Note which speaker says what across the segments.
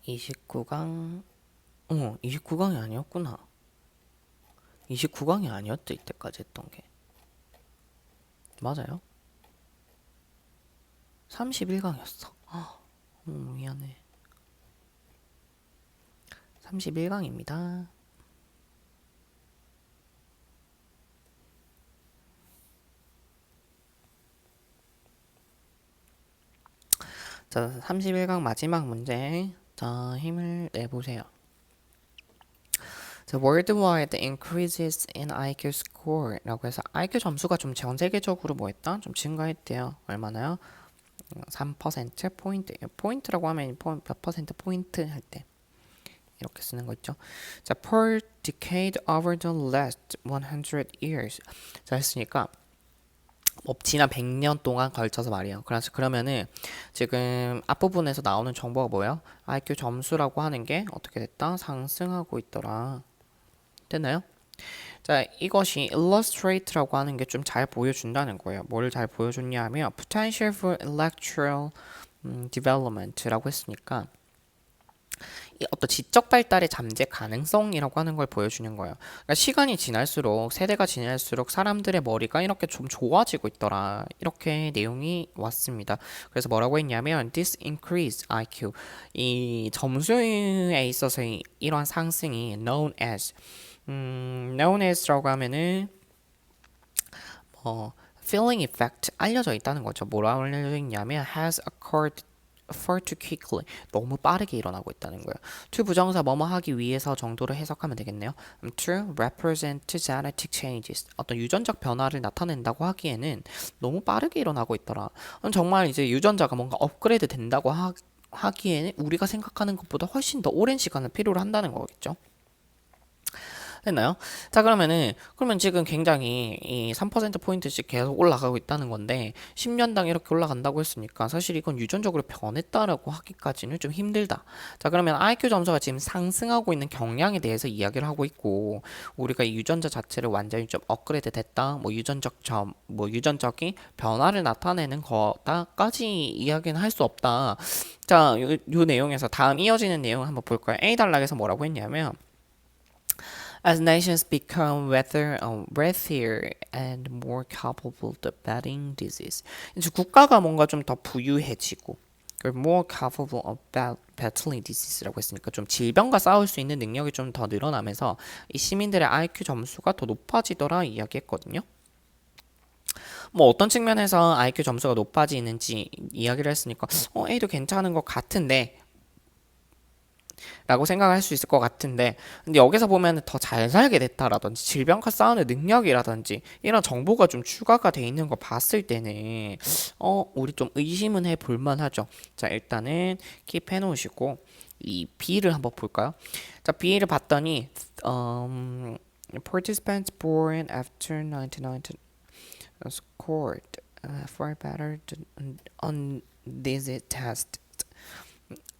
Speaker 1: 29강 29강이 아니었구나. 29강이 아니었지 이때까지 했던 게. 맞아요? 31강이었어. 미안해. 31강입니다. 자, 31강 마지막 문제. 자, 힘을 내보세요. The worldwide increases in IQ score 라고 해서 IQ 점수가 좀 전 세계적으로 뭐 했다? 좀 증가했대요. 얼마나요? 3% 포인트. 포인트라고 하면 몇 퍼센트 포인트 할 때 이렇게 쓰는 거 있죠. 자, per decade over the last 100 years. 자, 했으니까 지난 100년 동안 걸쳐서 말이에요. 그래서 그러면은 지금 앞부분에서 나오는 정보가 뭐예요? IQ 점수라고 하는 게 어떻게 됐다? 상승하고 있더라. 됐나요? 자, 이것이 illustrate라고 하는 게 좀 잘 보여준다는 거예요. 뭐를 잘 보여줬냐 하면 potential for electoral development라고 했으니까 이 어떤 지적 발달의 잠재 가능성이라고 하는 걸 보여주는 거예요. 그러니까 시간이 지날수록 세대가 지날수록 사람들의 머리가 이렇게 좀 좋아지고 있더라. 이렇게 내용이 왔습니다. 그래서 뭐라고 했냐면 this increased IQ 이 점수에 있어서 이러한 상승이 known as라고 하면은 feeling effect 알려져 있다는 거죠. 뭐라고 알려져 있냐면 has occurred far too quickly 너무 빠르게 일어나고 있다는 거예요. to 부정사 뭐뭐 하기 위해서 정도로 해석하면 되겠네요. to represent genetic changes 어떤 유전적 변화를 나타낸다고 하기에는 너무 빠르게 일어나고 있더라. 정말 이제 유전자가 뭔가 업그레이드 된다고 하기에는 우리가 생각하는 것보다 훨씬 더 오랜 시간을 필요로 한다는 거겠죠. 됐나요? 자, 그러면 지금 굉장히 이 3%포인트씩 계속 올라가고 있다는 건데, 10년당 이렇게 올라간다고 했으니까, 사실 이건 유전적으로 변했다라고 하기까지는 좀 힘들다. 자, 그러면 IQ 점수가 지금 상승하고 있는 경향에 대해서 이야기를 하고 있고, 우리가 이 유전자 자체를 완전히 좀 업그레이드 됐다, 유전적인 변화를 나타내는 거다까지 이야기는 할 수 없다. 자, 요 내용에서 다음 이어지는 내용 한번 볼까요? A단락에서 뭐라고 했냐면, As nations become wealthier and more capable of battling disease. 이제 국가가 뭔가 좀 더 부유해지고 more capable of battling disease라고 했으니까 좀 질병과 싸울 수 있는 능력이 좀 더 늘어나면서 이 시민들의 IQ 점수가 더 높아지더라 이야기했거든요. 뭐 어떤 측면에서 IQ 점수가 높아지는지 이야기를 했으니까 A도 괜찮은 것 같은데 라고 생각할 수 있을 것 같은데 근데 여기서 보면 더 잘 살게 됐다라든지 질병과 싸우는 능력이라든지 이런 정보가 좀 추가가 돼 있는 거 봤을 때는 우리 좀 의심은 해볼 만하죠. 자, 일단은 킵해 놓으시고 이 B를 한번 볼까요? 자, B를 봤더니 participants born after 1990 scored far better on this test.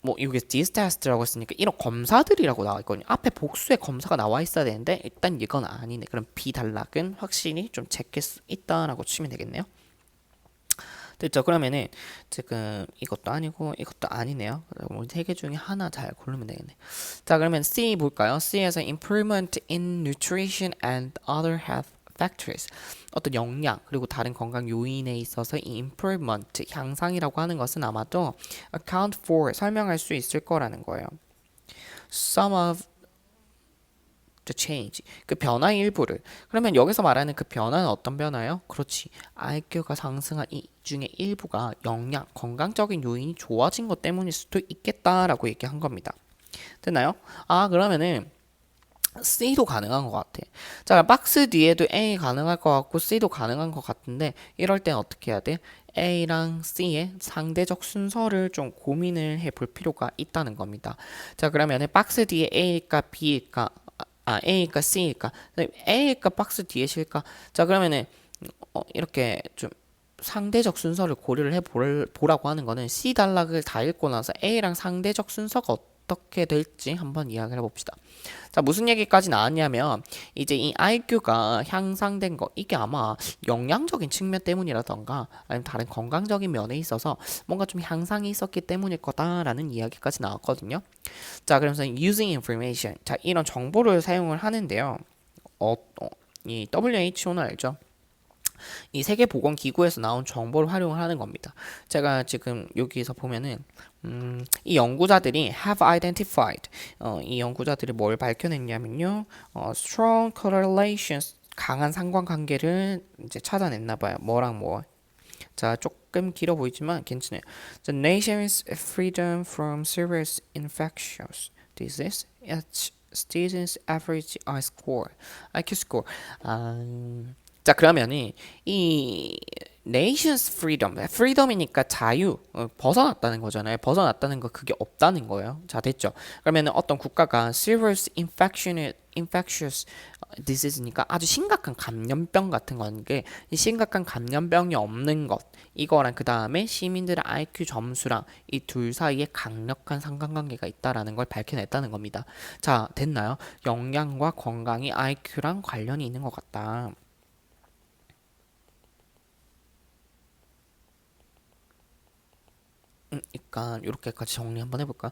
Speaker 1: 뭐 이게 this test라고 했으니까 이런 검사들이라고 나와 있거든요. 앞에 복수의 검사가 나와 있어야 되는데 일단 이건 아니네. 그럼 B 단락은 확실히 좀 제낄 수 있다라고 치면 되겠네요. 됐죠? 그러면은 지금 이것도 아니고 이것도 아니네요. 우리 세 개 중에 하나 잘 고르면 되겠네. 자, 그러면 C 볼까요? C에서 improvement in nutrition and other health factors 어떤 영양 그리고 다른 건강 요인에 있어서 이 improvement 향상이라고 하는 것은 아마도 account for 설명할 수 있을 거라는 거예요. Some of the change 그 변화의 일부를 그러면 여기서 말하는 그 변화는 어떤 변화예요? 그렇지 IQ가 상승한 이 중에 일부가 영양 건강적인 요인이 좋아진 것 때문일 수도 있겠다라고 얘기한 겁니다. 됐나요? 그러면은 C도 가능한 것 같아. 자, 박스 뒤에도 A 가능할 것 같고 C도 가능한 것 같은데 이럴 땐 어떻게 해야 돼? A랑 C의 상대적 순서를 좀 고민을 해볼 필요가 있다는 겁니다. 자, 그러면 박스 뒤에 A일까 B일까? A일까 C일까? A일까 박스 뒤에 실까? 자, 그러면은 이렇게 좀 상대적 순서를 고려를 해보라고 하는 거는 C 단락을 다 읽고 나서 A랑 상대적 순서가 어떻게 될지 한번 이야기를 해봅시다. 자, 무슨 얘기까지 나왔냐면 이제 이 IQ가 향상된 거 이게 아마 영양적인 측면 때문이라던가 아니면 다른 건강적인 면에 있어서 뭔가 좀 향상이 있었기 때문일 거다라는 이야기까지 나왔거든요. 자, 그래서 using information. 자, 이런 정보를 사용을 하는데요. 이 WHO는 알죠? 이 세계보건기구에서 나온 정보를 활용을 하는 겁니다. 제가 지금 여기서 보면은 이 연구자들이 have identified 이 연구자들이 뭘 밝혀냈냐면요. strong correlations 강한 상관관계를 이제 찾아냈나 봐요. 뭐랑 뭐. 자, 조금 길어 보이지만 괜찮아요. The nation's freedom from serious infectious disease, its students' average IQ score. 자, 그러면은 이 nation's freedom, freedom이니까 자유, 벗어났다는 거잖아요. 벗어났다는 거 그게 없다는 거예요. 자, 됐죠. 그러면은 어떤 국가가 serious infectious disease니까 아주 심각한 감염병 같은 건데 이 심각한 감염병이 없는 것 이거랑 그 다음에 시민들의 IQ 점수랑 이 둘 사이에 강력한 상관관계가 있다라는 걸 밝혀냈다는 겁니다. 자, 됐나요? 영양과 건강이 IQ랑 관련이 있는 것 같다. 그러니까 이렇게까지 정리 한번 해볼까?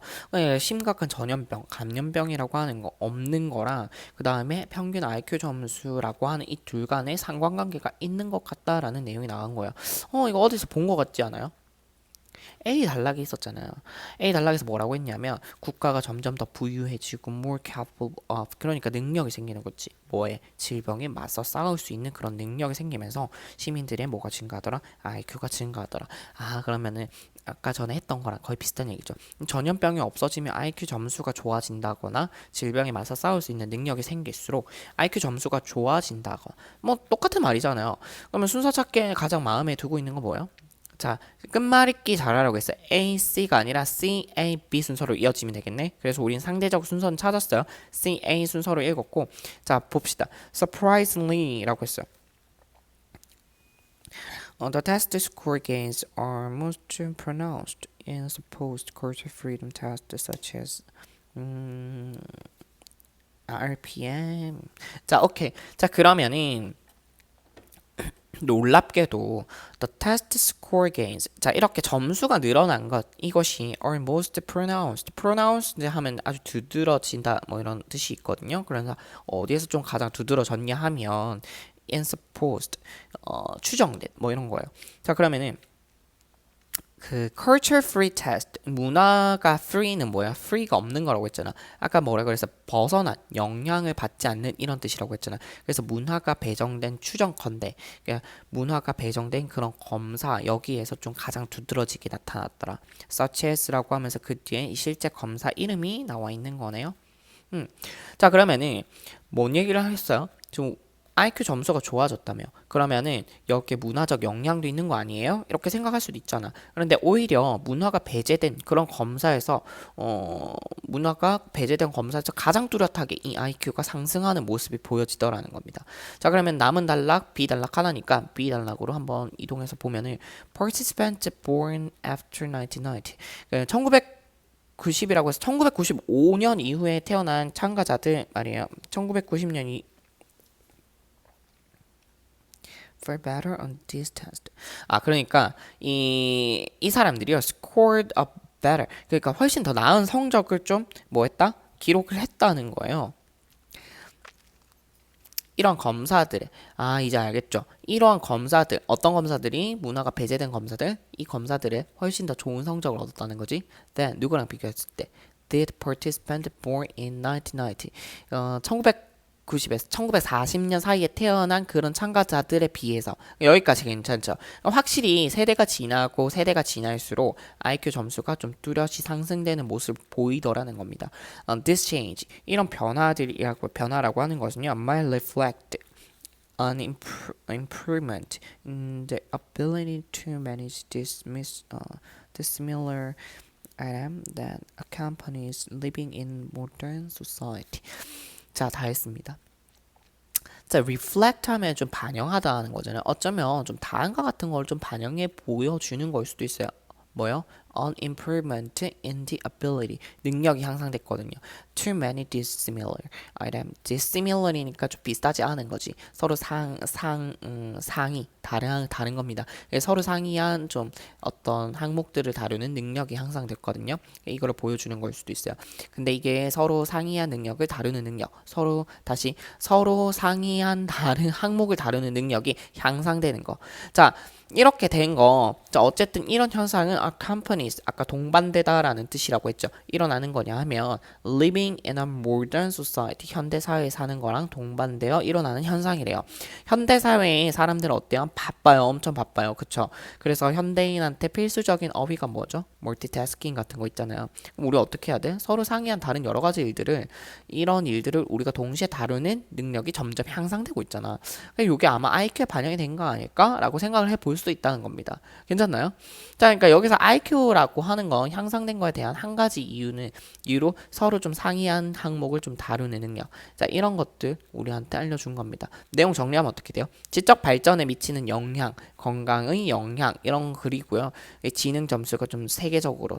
Speaker 1: 심각한 전염병, 감염병이라고 하는 거 없는 거랑 그 다음에 평균 IQ 점수라고 하는 이 둘 간의 상관관계가 있는 것 같다라는 내용이 나온 거예요. 이거 어디서 본 것 같지 않아요? A 단락에 있었잖아요. A 단락에서 뭐라고 했냐면 국가가 점점 더 부유해지고 more capable of 그러니까 능력이 생기는 거지. 뭐에 질병에 맞서 싸울 수 있는 그런 능력이 생기면서 시민들의 뭐가 증가하더라? IQ가 증가하더라. 아 그러면은 아까 전에 했던 거랑 거의 비슷한 얘기죠. 전염병이 없어지면 IQ 점수가 좋아진다거나 질병에 맞서 싸울 수 있는 능력이 생길수록 IQ 점수가 좋아진다거나 뭐 똑같은 말이잖아요. 그러면 순서 찾기에 가장 마음에 두고 있는 거 뭐예요? 자, 끝말잇기 잘하라고 했어요. A, C가 아니라 C, A, B 순서로 이어지면 되겠네. 그래서 우린 상대적 순서는 찾았어요. C, A 순서로 읽었고, 자, 봅시다. Surprisingly라고 했어요. The test score gains are most pronounced in supposed culture freedom tests such as RPM. 자, 오케이. 자, 그러면은 놀랍게도 the test score gains 자 이렇게 점수가 늘어난 것 이것이 are most pronounced 하면 아주 두드러진다 뭐 이런 뜻이 있거든요. 그래서 어디에서 좀 가장 두드러졌냐 하면 in supposed 추정된 뭐 이런 거예요. 자 그러면은 그 culture free test 문화가 free는 뭐야? free가 없는 거라고 했잖아. 아까 뭐라 그래서 벗어난 영향을 받지 않는 이런 뜻이라고 했잖아. 그래서 문화가 배정된 추정컨대 그러니까 문화가 배정된 그런 검사 여기에서 좀 가장 두드러지게 나타났더라. such as라고 하면서 그 뒤에 실제 검사 이름이 나와 있는 거네요. 자 그러면은 뭔 얘기를 했어요? 좀 IQ 점수가 좋아졌다며. 그러면은 여기에 문화적 영향도 있는 거 아니에요? 이렇게 생각할 수도 있잖아. 그런데 오히려 문화가 배제된 그런 검사에서 문화가 배제된 검사에서 가장 뚜렷하게 이 IQ가 상승하는 모습이 보여지더라는 겁니다. 자 그러면 남은 단락 B 단락 하나니까 B 단락으로 한번 이동해서 보면은 participants born after 1990 1990이라고 해서 1995년 이후에 태어난 참가자들 말이에요. 1990년 for better on this test. 아, 그러니까 이 사람들이요. scored up better. 그러니까 훨씬 더 나은 성적을 좀 뭐 했다? 기록을 했다는 거예요. 이런 검사들, 이제 알겠죠? 이러한 검사들, 어떤 검사들이 문화가 배제된 검사들, 이 검사들의 훨씬 더 좋은 성적을 얻었다는 거지. Then 누구랑 비교했을 때, did participant born in 1990, 1990에서 1940년 사이에 태어난 그런 참가자들에 비해서 여기까지 괜찮죠. 확실히 세대가 지나고 세대가 지날수록 IQ 점수가 좀 뚜렷이 상승되는 모습을 보이더라는 겁니다. This change 이런 변화라고 하는 것은요, might reflect an improvement in the ability to manage dissimilar item that accompanies living in modern society. 자, 다 했습니다. 자, reflect 하면 좀 반영하다 하는 거잖아요. 어쩌면 좀 다양과 같은 걸 좀 반영해 보여주는 걸 수도 있어요. 뭐요? an improvement in the ability. 능력이 향상됐거든요. To many dissimilar item. dissimilar이니까 좀 비슷하지 않은 거지. 서로 상이 다른 겁니다. 서로 상이한 좀 어떤 항목들을 다루는 능력이 향상됐거든요. 이거를 보여주는 걸 수도 있어요. 근데 이게 서로 상이한 능력을 다루는 능력, 서로 상이한 다른 항목을 다루는 능력이 향상되는 거. 자, 이렇게 된 거, 자, 어쨌든 이런 현상은 accompanies, 아까 동반되다라는 뜻이라고 했죠. 일어나는 거냐 하면 living in a modern society, 현대 사회에 사는 거랑 동반되어 일어나는 현상이래요. 현대 사회의 사람들은 어때요? 바빠요. 엄청 바빠요. 그쵸? 그래서 현대인한테 필수적인 어휘가 뭐죠? 멀티태스킹 같은 거 있잖아요. 그럼 우리 어떻게 해야 돼? 서로 상이한 다른 여러 가지 이런 일들을 우리가 동시에 다루는 능력이 점점 향상되고 있잖아. 이게 아마 IQ에 반영이 된 거 아닐까라고 생각을 해볼 수도 있다는 겁니다. 괜찮나요? 자, 그러니까 여기서 IQ라고 하는 건 향상된 거에 대한 한 가지 이유로 서로 좀 상이한 항목을 좀 다루는 능력. 자, 이런 것들 우리한테 알려준 겁니다. 내용 정리하면 어떻게 돼요? 지적 발전에 미치는 영향, 건강의 영향 이런 거 그리고요. 지능 점수가 좀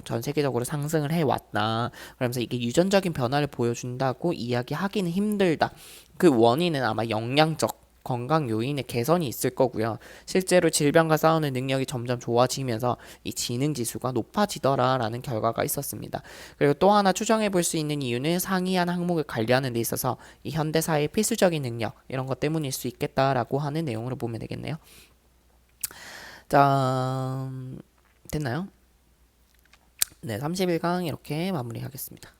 Speaker 1: 전 세계적으로 상승을 해왔다. 그러면서 이게 유전적인 변화를 보여준다고 이야기하기는 힘들다. 그 원인은 아마 영양적 건강 요인의 개선이 있을 거고요. 실제로 질병과 싸우는 능력이 점점 좋아지면서 이 지능 지수가 높아지더라라는 결과가 있었습니다. 그리고 또 하나 추정해 볼 수 있는 이유는 상이한 항목을 관리하는 데 있어서 이 현대 사회의 필수적인 능력 이런 것 때문일 수 있겠다라고 하는 내용으로 보면 되겠네요. 자, 됐나요? 네, 31강 이렇게 마무리하겠습니다.